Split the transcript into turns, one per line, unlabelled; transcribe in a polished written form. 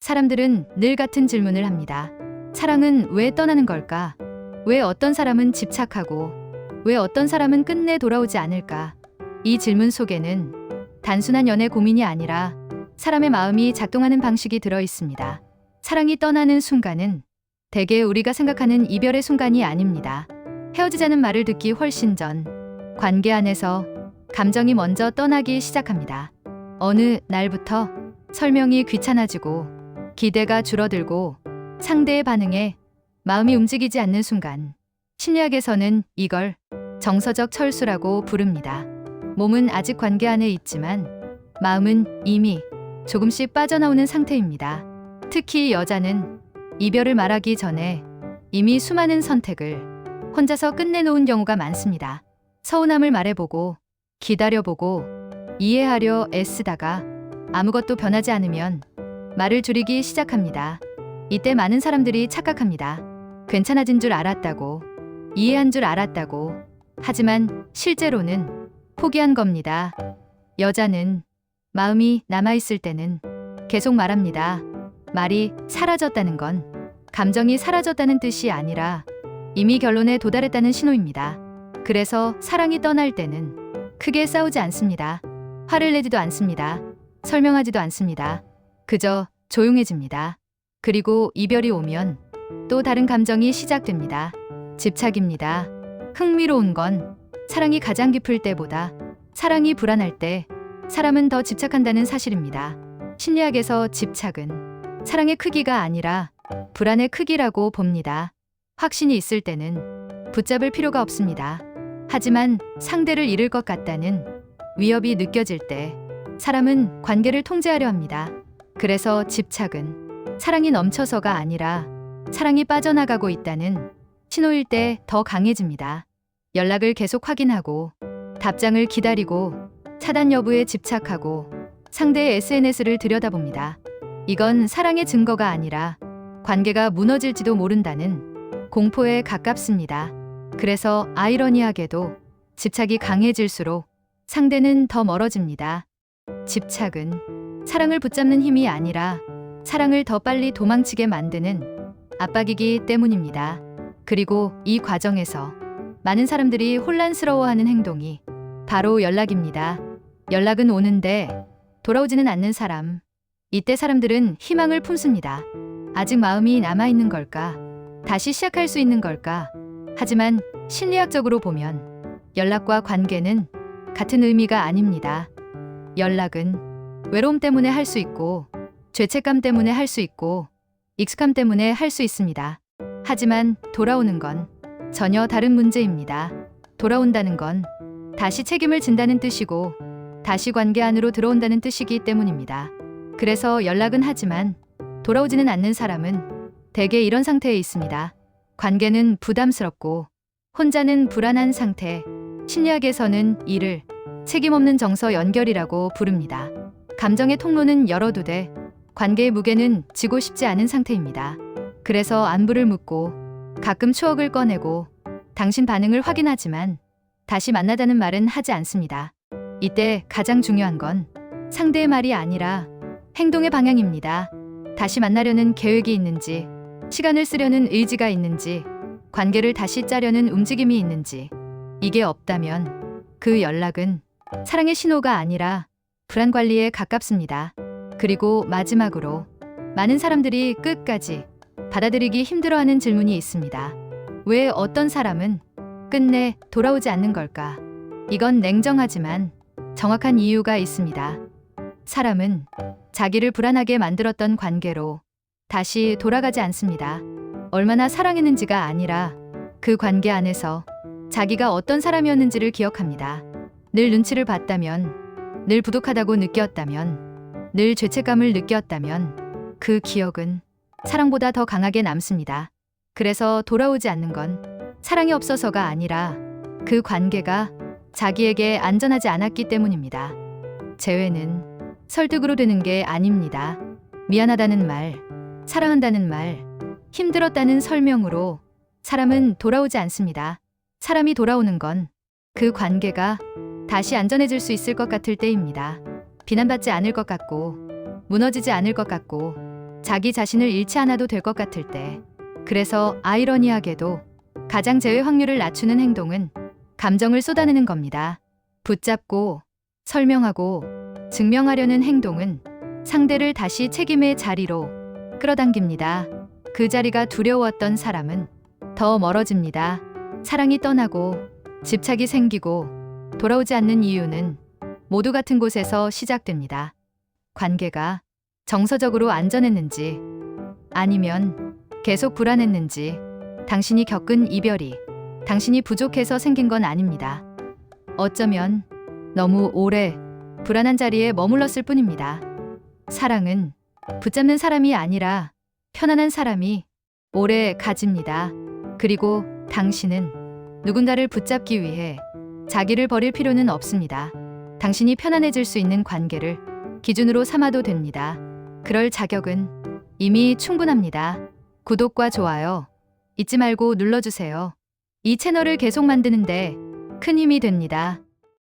사람들은 늘 같은 질문을 합니다. 사랑은 왜 떠나는 걸까? 왜 어떤 사람은 집착하고, 왜 어떤 사람은 끝내 돌아오지 않을까? 이 질문 속에는 단순한 연애 고민이 아니라 사람의 마음이 작동하는 방식이 들어 있습니다. 사랑이 떠나는 순간은 대개 우리가 생각하는 이별의 순간이 아닙니다. 헤어지자는 말을 듣기 훨씬 전 관계 안에서 감정이 먼저 떠나기 시작합니다. 어느 날부터 설명이 귀찮아지고 기대가 줄어들고 상대의 반응에 마음이 움직이지 않는 순간, 심리학에서는 이걸 정서적 철수라고 부릅니다. 몸은 아직 관계 안에 있지만 마음은 이미 조금씩 빠져나오는 상태입니다. 특히 여자는 이별을 말하기 전에 이미 수많은 선택을 혼자서 끝내놓은 경우가 많습니다. 서운함을 말해보고, 기다려보고, 이해하려 애쓰다가 아무것도 변하지 않으면 말을 줄이기 시작합니다. 이때 많은 사람들이 착각합니다. 괜찮아진 줄 알았다고, 이해한 줄 알았다고. 하지만 실제로는 포기한 겁니다. 여자는 마음이 남아있을 때는 계속 말합니다. 말이 사라졌다는 건 감정이 사라졌다는 뜻이 아니라 이미 결론에 도달했다는 신호입니다. 그래서 사랑이 떠날 때는 크게 싸우지 않습니다. 화를 내지도 않습니다. 설명하지도 않습니다. 그저 조용해집니다. 그리고 이별이 오면 또 다른 감정이 시작됩니다. 집착입니다. 흥미로운 건 사랑이 가장 깊을 때보다 사랑이 불안할 때 사람은 더 집착한다는 사실입니다. 심리학에서 집착은 사랑의 크기가 아니라 불안의 크기라고 봅니다. 확신이 있을 때는 붙잡을 필요가 없습니다. 하지만 상대를 잃을 것 같다는 위협이 느껴질 때 사람은 관계를 통제하려 합니다. 그래서 집착은 사랑이 넘쳐서가 아니라 사랑이 빠져나가고 있다는 신호일 때 더 강해집니다. 연락을 계속 확인하고, 답장을 기다리고, 차단 여부에 집착하고, 상대의 SNS를 들여다봅니다. 이건 사랑의 증거가 아니라 관계가 무너질지도 모른다는 공포에 가깝습니다. 그래서 아이러니하게도 집착이 강해질수록 상대는 더 멀어집니다. 집착은 사랑을 붙잡는 힘이 아니라 사랑을 더 빨리 도망치게 만드는 압박이기 때문입니다. 그리고 이 과정에서 많은 사람들이 혼란스러워하는 행동이 바로 연락입니다. 연락은 오는데 돌아오지는 않는 사람. 이때 사람들은 희망을 품습니다. 아직 마음이 남아있는 걸까? 다시 시작할 수 있는 걸까? 하지만 심리학적으로 보면 연락과 관계는 같은 의미가 아닙니다. 연락은 외로움 때문에 할 수 있고, 죄책감 때문에 할 수 있고, 익숙함 때문에 할 수 있습니다. 하지만 돌아오는 건 전혀 다른 문제입니다. 돌아온다는 건 다시 책임을 진다는 뜻이고, 다시 관계 안으로 들어온다는 뜻이기 때문입니다. 그래서 연락은 하지만 돌아오지는 않는 사람은 대개 이런 상태에 있습니다. 관계는 부담스럽고 혼자는 불안한 상태. 심리학에서는 이를 책임 없는 정서 연결이라고 부릅니다. 감정의 통로는 열어두되 관계의 무게는 지고 싶지 않은 상태입니다. 그래서 안부를 묻고 가끔 추억을 꺼내고 당신 반응을 확인하지만 다시 만나자는 말은 하지 않습니다. 이때 가장 중요한 건 상대의 말이 아니라 행동의 방향입니다. 다시 만나려는 계획이 있는지, 시간을 쓰려는 의지가 있는지, 관계를 다시 짜려는 움직임이 있는지. 이게 없다면 그 연락은 사랑의 신호가 아니라 불안 관리에 가깝습니다. 그리고 마지막으로 많은 사람들이 끝까지 받아들이기 힘들어하는 질문이 있습니다. 왜 어떤 사람은 끝내 돌아오지 않는 걸까? 이건 냉정하지만 정확한 이유가 있습니다. 사람은 자기를 불안하게 만들었던 관계로 다시 돌아가지 않습니다. 얼마나 사랑했는지가 아니라 그 관계 안에서 자기가 어떤 사람이었는지를 기억합니다. 늘 눈치를 봤다면, 늘 부족하다고 느꼈다면, 늘 죄책감을 느꼈다면 그 기억은 사랑보다 더 강하게 남습니다. 그래서 돌아오지 않는 건 사랑이 없어서가 아니라 그 관계가 자기에게 안전하지 않았기 때문입니다. 재회는 설득으로 되는 게 아닙니다. 미안하다는 말, 사랑한다는 말, 힘들었다는 설명으로 사람은 돌아오지 않습니다. 사람이 돌아오는 건 그 관계가 다시 안전해질 수 있을 것 같을 때입니다. 비난받지 않을 것 같고, 무너지지 않을 것 같고, 자기 자신을 잃지 않아도 될 것 같을 때, 그래서 아이러니하게도 가장 재회 확률을 낮추는 행동은 감정을 쏟아내는 겁니다. 붙잡고 설명하고 증명하려는 행동은 상대를 다시 책임의 자리로 끌어당깁니다. 그 자리가 두려웠던 사람은 더 멀어집니다. 사랑이 떠나고 집착이 생기고 돌아오지 않는 이유는 모두 같은 곳에서 시작됩니다. 관계가 정서적으로 안전했는지 아니면 계속 불안했는지, 당신이 겪은 이별이 당신이 부족해서 생긴 건 아닙니다. 어쩌면 너무 오래 불안한 자리에 머물렀을 뿐입니다. 사랑은 붙잡는 사람이 아니라 편안한 사람이 오래 가집니다. 그리고 당신은 누군가를 붙잡기 위해 자기를 버릴 필요는 없습니다. 당신이 편안해질 수 있는 관계를 기준으로 삼아도 됩니다. 그럴 자격은 이미 충분합니다. 구독과 좋아요 잊지 말고 눌러주세요. 이 채널을 계속 만드는데 큰 힘이 됩니다.